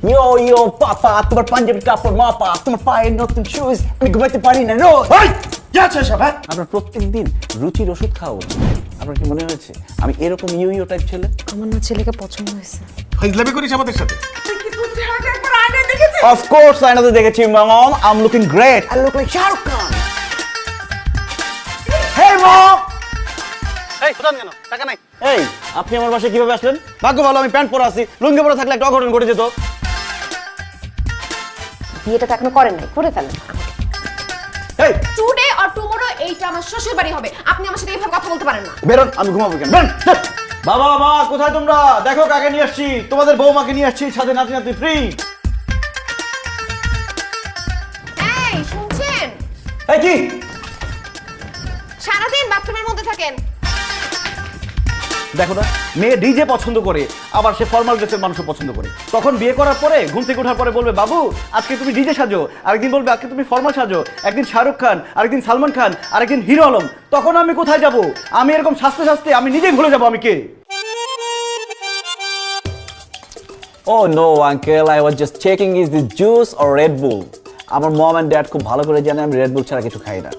ইয়ো ইয়ো পাপা, তোমার পাঞ্জাবির কাপড় মাপা, তোমার পায়ের নতুন শুজ, আমি ঘুমাইতে পারি না রোজ। কি আছে এসব? হ্যাঁ, আপনার প্রত্যেকদিন রুচির ওষুধ খাওয়া উচিত। আপনার কি মনে হয়েছে আমি এরকম ইউ ইউ টাইপ ছেলে? আমার না ছেলেকে পছন্দ হয়েছে। ফাইজলামি করিস আমাদের সাথে? Of course আয়নাতে দেখেছি মম, I'm looking great. I look like Shah Rukh Khan. Hey mom! এই কোথাও কেন টাকা নাই? এই আপনি আমার বাসায় কিভাবে আসলেন? ভাগ্য ভালো আমি প্যান্ট পরে আছি, লুঙ্গি পরে থাকলে একটা অঘটন ঘটে যেত। বিয়েটা তো এখনো করেন নাই, করে ফেলেন। এই টুডে অর টুমরো এইটা আমার শ্বশুর বাড়ি হবে, আপনি আমার সাথে এইভাবে কথা বলতে পারেন না। বেরোন, আমি ঘুমাবো কেন? বেরোন। বাবা মা কোথায় তোমরা? দেখো কাকে নিয়ে আসছি, তোমাদের বৌমাকে নিয়ে আসছি, সাথে নাতি নাতি ফ্রি। এই শুনছেন? এই কি? সারাদিন বাথরুমের মধ্যে থাকেন। দেখো না, মেয়ে ডিজে পছন্দ করে, আবার সে ফর্মাল ড্রেসের মানুষও পছন্দ করে। তখন বিয়ে করার পরে ঘুম থেকে ওঠার পরে বলবে বাবু আজকে তুমি ডিজে সাজো, আরেকদিন বলবে আজকে তুমি ফর্মাল সাজো, একদিন শাহরুখ খান, আরেকদিন সালমান খান, আরেকদিন হিরো আলম। তখন আমি কোথায় যাব? আমি এরকম সাজতে সাজতে আমি নিজেই ভুলে যাবো আমি কে। Oh no uncle, I was just checking is this juice or Red Bull. আমার মম এন্ড ড্যাড খুব ভালো করে জানে আমি রেড বুল ছাড়া কিছু খাই না।